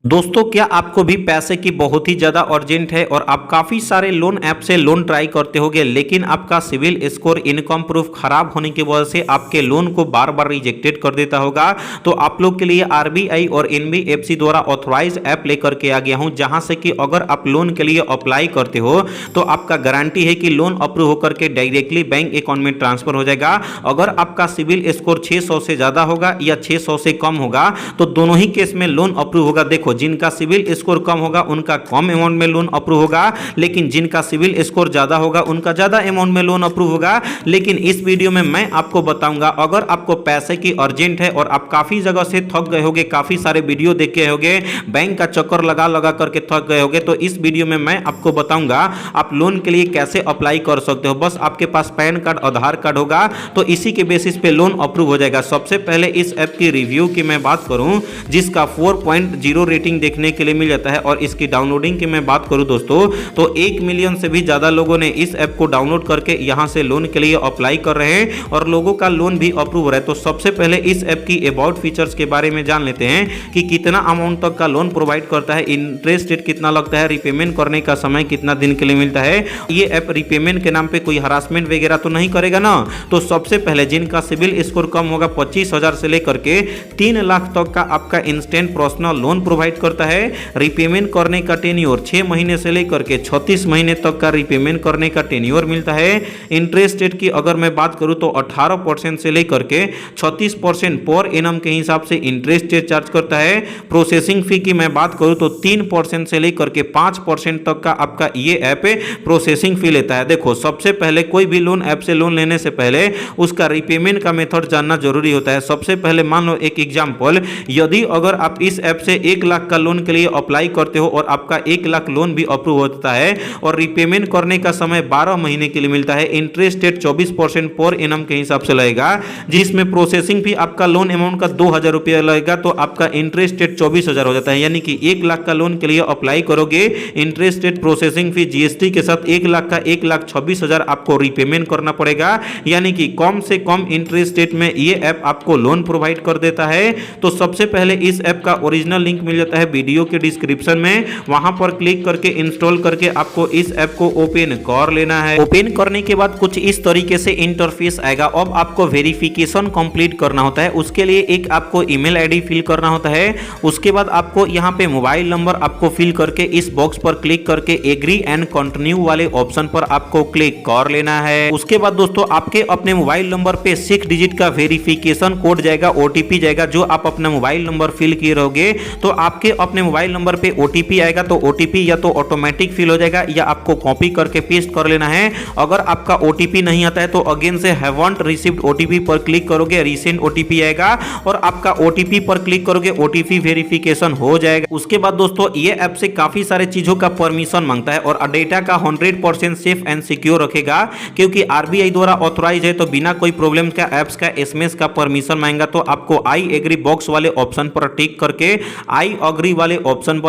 दोस्तों, क्या आपको भी पैसे की बहुत ही ज़्यादा अर्जेंट है और आप काफ़ी सारे लोन ऐप से लोन ट्राई करते होगे, लेकिन आपका सिविल स्कोर, इनकम प्रूफ खराब होने की वजह से आपके लोन को बार बार रिजेक्टेड कर देता होगा। तो आप लोग के लिए आरबीआई और एनबीएफसी द्वारा ऑथराइज ऐप लेकर के आ गया हूं, जहां से कि अगर आप लोन के लिए अप्लाई करते हो तो आपका गारंटी है कि लोन अप्रूव होकर के डायरेक्टली बैंक अकाउंट में ट्रांसफर हो जाएगा। अगर आपका सिविल स्कोर 600 से ज़्यादा होगा या 600 से कम होगा तो दोनों ही केस में लोन अप्रूव होगा। देखो, जिनका सिविल स्कोर कम होगा उनका कम अमाउंट में लोन अप्रूव होगा, लेकिन जिनका सिविल स्कोर ज्यादा होगा उनका ज्यादा अमाउंट में लोन अप्रूव होगा। लेकिन इस वीडियो में मैं आपको बताऊंगा, अगर आपको पैसे की अर्जेंट है और आप काफी जगह से थक गए होगे, काफी सारे वीडियो देखे होगे, बैंक का चक्कर लगा लगा करके थक गए होगे, तो इस वीडियो में मैं आपको बताऊंगा आप लोन के लिए कैसे अप्लाई कर सकते हो। बस आपके पास पैन कार्ड, आधार कार्ड होगा तो इसी के बेसिस पे लोन अप्रूव हो जाएगा। सबसे पहले इस ऐप की रिव्यू की मैं बात करूं, जिसका 4.0 रेटिंग देखने के लिए मिल जाता है, और इसकी डाउनलोडिंग की मैं बात करूं दोस्तों तो 1 मिलियन से भी ज्यादा लोगों ने इस ऐप को डाउनलोड करके यहां से लोन के लिए अप्लाई कर रहे हैं और लोगों का लोन भी अप्रूव हो रहा है। तो सबसे पहले इस ऐप की अबाउट फीचर्स के बारे में जान लेते हैं कि कितना अमाउंट तक का लोन प्रोवाइड करता है, इंटरेस्ट रेट कितना लगता है, रिपेमेंट करने का समय कितना दिन के लिए मिलता है। ये ऐप रिपेमेंट के नाम पे कोई हरासमेंट वगैरह तो नहीं करेगा ना। तो सबसे पहले जिनका सिविल स्कोर कम होगा 25,000 से लेकर के 3 लाख तक का आपका इंस्टेंट पर्सनल लोन प्रोवाइड करता है। रिपेमेंट करने का टेन्योर 6 महीने से लेकर के 36 महीने तक का रिपेमेंट करने का टेन्योर मिलता है। इंटरेस्ट रेट की अगर मैं बात करूं तो 18% से लेकर के 36% पर एनम के हिसाब से इंटरेस्ट रेट चार्ज करता है। प्रोसेसिंग फी की मैं बात करूं तो 3% से लेकर के 5% तक का आपका ये ऐप प्रोसेसिंग फी लेता है। देखो, सबसे पहले कोई भी लोन ऐप से लोन लेने से पहले उसका रिपेमेंट का मेथड जानना जरूरी होता है। सबसे पहले मान लो एक एग्जांपल, यदि अगर आप इस ऐप से 1 लाख का लोन के लिए अप्लाई करते हो और आपका 1 लाख लोन भी अप्रूव होता है और रिपेमेंट करने का समय 12 महीने के लिए मिलता है, इंटरेस्ट रेट 24% पर एनम के हिसाब से लगेगा, जिसमें प्रोसेसिंग फी आपका लोन अमाउंट का 2,000 रुपया लगेगा, तो आपका इंटरेस्ट रेट 24,000 हो जाता है। यानी कि 1 लाख का लोन के लिए अप्लाई करोगे, interest rate, processing fee, GST के साथ 1 लाख का 1,26,000 आपको रिपेमेंट करना पड़ेगा। यानी कि कम से कम इंटरेस्ट रेट में ये ऐप आपको लोन प्रोवाइड कर देता है। तो सबसे पहले इस ऐप का ओरिजिनल लिंक मिल जाता है वीडियो के डिस्क्रिप्शन में, वहां पर क्लिक करके इंस्टॉल करके आपको इस ऐप को ओपन कर लेना है। ओपन करने के बाद कुछ इस तरीके से इंटरफेस आएगा। अब आपको वेरिफिकेशन कंप्लीट करना होता है, उसके लिए एक आपको ईमेल आईडी फिल करना होता है। उसके बाद आपको यहां पे मोबाइल नंबर आपको फिल करके इस बॉक्स पर क्लिक करके एग्री एंड कंटिन्यू वाले ऑप्शन पर आपको क्लिक कर लेना है। उसके बाद दोस्तों आपके अपने मोबाइल नंबर पे 6 डिजिट का वेरिफिकेशन कोड जाएगा, ओटीपी जाएगा, जो आप अपना मोबाइल नंबर फिल किए रहोगे तो आपके अपने मोबाइल नंबर पे ओटीपी आएगा। तो ओटीपी या तो ऑटोमेटिक फिल हो जाएगा या आपको कॉपी करके पेस्ट कर लेना है। अगर आपका ओटीपी नहीं आता है तो अगेन से हैवंट रिसीव्ड ओटीपी पर क्लिक करोगे, रीसेंट ओटीपी आएगा और आपका ओटीपी पर क्लिक करोगे, ओटीपी वेरिफिकेशन हो जाएगा। उसके बाद दोस्तों ये ऐप से काफी सारे चीजों का परमिशन मांगता है और डेटा का 100% सेफ एंड सिक्योर रखेगा, क्योंकि आरबीआई द्वारा ऑथराइज है। तो बिना कोई प्रॉब्लम का ऐप्स का एसएमएस का परमिशन मांगेगा, तो आपको आई एग्री बॉक्स वाले ऑप्शन पर टिक करके आई एग्री वाले ऑप्शन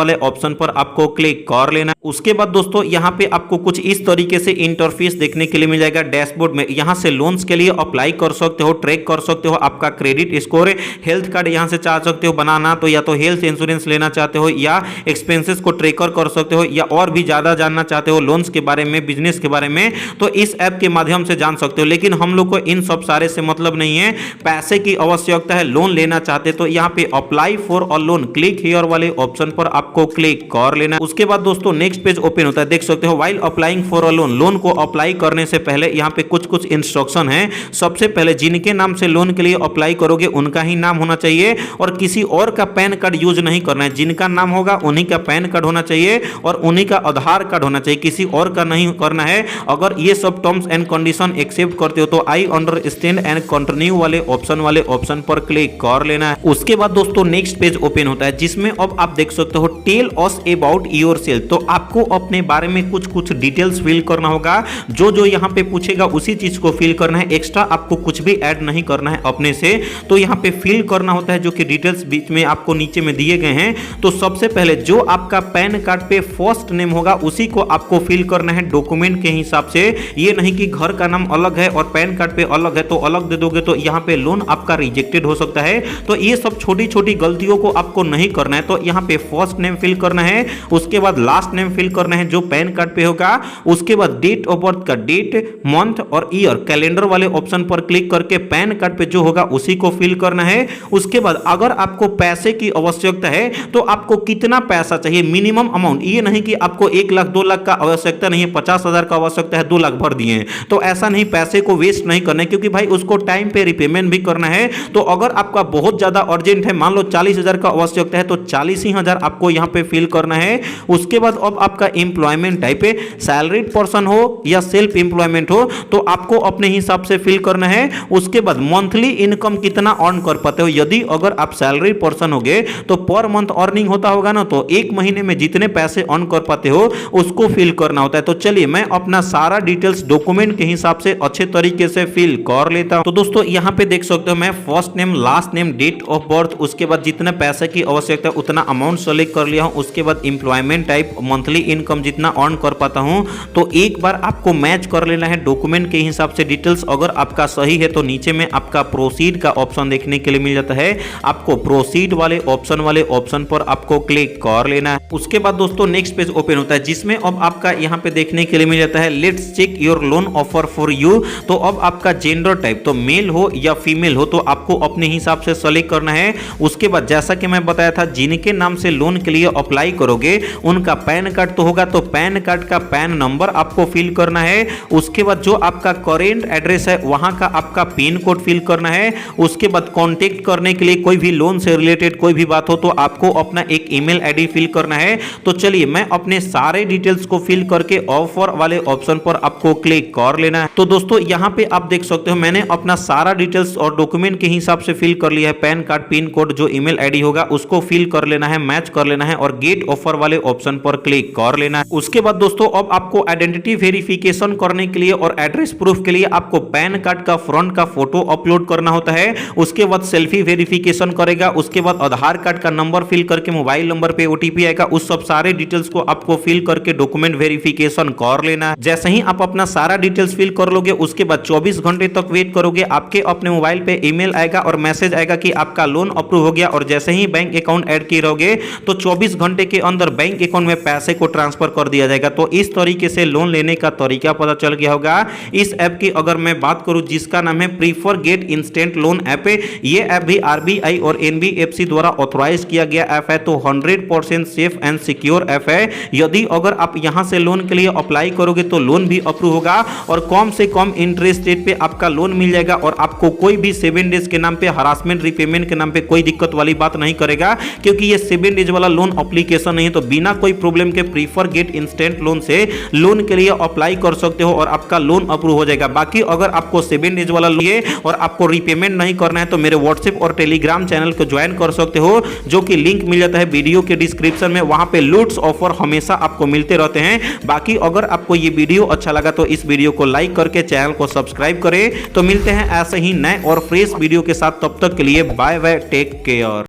पर आपको क्लिक कर लेना। उसके बाद दोस्तों यहाँ पे आपको कुछ इस तरीके से इंटरफेस देखने के लिए मिल जाएगा डैशबोर्ड में। यहाँ से लोन्स के लिए अप्लाई कर सकते हो, ट्रैक कर सकते हो आपका क्रेडिट स्कोर, हेल्थ कार्ड यहाँ से चाह सकते हो बनाना, तो या तो हेल्थ इंश्योरेंस लेना चाहते हो या एक्सपेंसेस को ट्रैकर कर सकते हो, या और भी ज्यादा जानना चाहते हो लोन्स के बारे में, बिजनेस के बारे में, तो इस ऐप के माध्यम से जान सकते हो। लेकिन हम लोग को इन सब सारे से मतलब नहीं है, पैसे की आवश्यकता है, लोन लेना चाहते तो यहाँ पे apply for a loan, click here वाले ऑप्शन पर आपको क्लिक कर लेना। उसके बाद दोस्तों नेक्स्ट पेज ओपन होता है, देख सकते हो while applying for a loan, loan को अप्लाई करने से पहले यहाँ पे कुछ इंस्ट्रक्शन है। सबसे पहले जिनके नाम से लोन के लिए अप्लाई करोगे उनका ही नाम होना चाहिए और किसी और का पैन कार्ड यूज नहीं करना है। जिनका नाम होगा उन्हीं का पैन कार्ड होना चाहिए और उन्हीं का आधार कार्ड होना चाहिए, किसी और का नहीं करना है। अगर ये सब टर्म्स एंड कंडीशन एक्सेप्ट करते हो तो आई अंडरस्टैंड एंड कंटिन्यू वाले ऑप्शन पर क्लिक कर लेना है। उसके बाद दोस्तों नेक्स्ट पेज ओपन होता है, जिसमें अब आप देख सकते हो टेल अस अबाउट योरसेल्फ। तो आपको अपने बारे में कुछ डिटेल्स फिल करना होगा, जो यहाँ पे पूछेगा उसी चीज को फिल करना है, एक्स्ट्रा आपको कुछ भी ऐड नहीं करना है अपने से। तो यहाँ पे फिल करना होता है, जो कि डिटेल्स बीच में आपको नीचे में दिए गए हैं। तो सबसे पहले जो आपका पैन कार्ड पे फर्स्ट नेम होगा उसी को आपको फिल करना है डॉक्यूमेंट के हिसाब से। ये नहीं कि घर का नाम अलग है और पैन कार्ड पे अलग है तो अलग दे दोगे तो यहाँ पे लोन आपका रिजेक्टेड हो सकता है। तो ये सब छोटी छोटी गलतियों को आपको नहीं करना है। तो यहाँ पे फर्स्ट नेम फिल करना है, उसके बाद लास्ट नेम फिल करना है जो पैन कार्ड पे होगा, उसके बाद डेट ऑफ बर्थ का डेट, मंथ और ईयर कैलेंडर वाले ऑप्शन पर क्लिक करके पैन कार्ड पे जो होगा उसी को फिल करना है। उसके बाद अगर आपको पैसे की आवश्यकता है तो आपको कितना पैसा चाहिए, मिनिमम अमाउंट, ये नहीं कि आपको 1 लाख 2 लाख का आवश्यकता नहीं है, 50,000 का आवश्यकता है 2 लाख भर दिए, तो ऐसा नहीं, पैसे को वेस्ट नहीं करना है क्योंकि भाई उसको टाइम पे रिपेमेंट भी करना है। तो अगर आपका बहुत ज्यादा अर्जेंट है, मान लो 40,000 का आवश्यकता है तो 40,000 आपको यहां पे फिल करना है। उसके बाद अब आपका एम्प्लॉयमेंट टाइप है, सैलरीड पर्सन हो या सेल्फ एम्प्लॉयमेंट हो तो आपको अपने हिसाब से फिल करना है। उसके बाद मंथली इनकम कितना अर्न कर पाते हो, यदि अगर आप सैलरी पर्सन होगे तो पर मंथ अर्निंग होता होगा ना, तो एक महीने में जितने पैसे अर्न कर पाते हो उसको फिल करना होता है। तो चलिए मैं अपना सारा डिटेल्स डॉक्यूमेंट के हिसाब से अच्छे तरीके से फिल कर लेता हूं। तो दोस्तों यहां पे देख सकते हो मैं first name, last name, date of birth, उसके बाद जितना पैसे की आवश्यकता है उतना अमाउंट सेलेक्ट कर लिया हूं। उसके बाद एम्प्लॉयमेंट टाइप, मंथली इनकम जितना अर्न कर पाता हूं, तो एक बार आपको मैच कर लेना है डॉक्यूमेंट के हिसाब से डिटेल्स। अगर आपका सही है तो नीचे में आपका प्रोसीड का ऑप्शन देखने के लिए मिल जाता है, आपको प्रोसीड वाले ऑप्शन पर आपको क्लिक कर लेना है। उसके बाद दोस्तों नेक्स्ट पेज ओपन होता है जिसमें अब आपका यहां पे देखने के लिए मिल जाता है let's check your loan offer for you. तो अब आपका जेंडर टाइप, तो मेल हो या फीमेल हो तो आपको अपने हिसाब से सेलेक्ट करना है। उसके बाद जैसा कि मैं बताया था, जिनके नाम से लोन के लिए अप्लाई करोगे उनका पैन कार्ड तो होगा, तो पैन कार्ड का पैन नंबर आपको फिल करना है। उसके बाद जो आपका करेंट एड्रेस है वहां का आपका पिन कोड फिल करना है। उसके बाद कांटेक्ट करने के लिए कोई भी लोन से रिलेटेड कोई भी बात हो तो आपको अपना एक ईमेल आईडी फिल करना है। तो चलिए मैं अपने सारे डिटेल्स को फिल करके ऑफर वाले ऑप्शन पर आपको क्लिक कर लेना है। तो दोस्तों यहां पे आप देख सकते हो मैंने अपना सारा डिटेल्स और डॉक्यूमेंट के हिसाब से फिल कर लिया है। पैन कार्ड, पिन कोड, जो ईमेल आईडी होगा उसको फिल कर लेना है, मैच कर लेना है और गेट ऑफर वाले ऑप्शन पर क्लिक कर लेना है। उसके बाद दोस्तों अब आपको आइडेंटिटी वेरिफिकेशन करने के लिए और एड्रेस प्रूफ के लिए आपको पैन कार्ड का फ्रंट का फोटो अपलोड करना होता है। उसके बाद सेल्फी वेरिफिकेशन करेगा, उसके बाद आधार कार्ड का नंबर फिल करके मोबाइल नंबर पे ओटीपी आएगा, उस सब सारे डिटेल्स को आपको फिल करके डॉक्यूमेंट वेरिफिकेशन कर लेना है। जैसे ही आप अपना सारा डिटेल्स फिल कर लोगे उसके बाद 24 घंटे तक वेट करोगे, आपके अपने मोबाइल पे ईमेल आएगा और मैसेज आएगा कि आपका लोन अप्रूव हो गया। और जैसे ही बैंक अकाउंट ऐड किए रहोगे तो 24 घंटे के अंदर बैंक अकाउंट में पैसे को ट्रांसफर कर दिया जाएगा। तो इस तरीके से लोन लेने का तरीका पता चल गया होगा। इस ऐप की अगर मैं बात करूं जिसका नाम है prefer get instant loan app है, ये ऐप भी आरबीआई और एनबीएफसी द्वारा ऑथराइज किया गया ऐप है, तो 100% सेफ एंड सिक्योर ऐप है। यदि अगर आप यहां से लोन के लिए अप्लाई करोगे तो लोन भी अप्रूव होगा और कम से कम इंटरेस्ट रेट पे आपका लोन मिल जाएगा और आपको कोई भी 7 डेज के नाम पे हरासमेंट रिपेमेंट के नाम पे कोई दिक्कत वाली बात नहीं करेगा, क्योंकि ये 7 डेज वाला लोन एप्लीकेशन नहीं है। तो बिना कोई प्रॉब्लम के प्रीफर गेट इंस्टेंट लोन से लोन के लिए अप्लाई कर सकते हो और आपका लोन अप्रूव हो जाएगा। बाकी अगर आपको 7 डेज वाला लिए और आपको रिपेमेंट नहीं करना है तो मेरे व्हाट्सएप और टेलीग्राम चैनल को ज्वाइन कर सकते हो, जो कि लिंक मिल जाता है वीडियो के डिस्क्रिप्शन में। वहां पे लूट्स ऑफर हमेशा आपको मिलते रहते हैं। बाकी अगर आपको ये वीडियो अच्छा लगा तो इस वीडियो को लाइक करके चैनल को सब्सक्राइब करें। तो मिलते हैं ऐसे ही नए और फ्रेश वीडियो के साथ, तब तक के लिए बाय बाय, टेक केयर।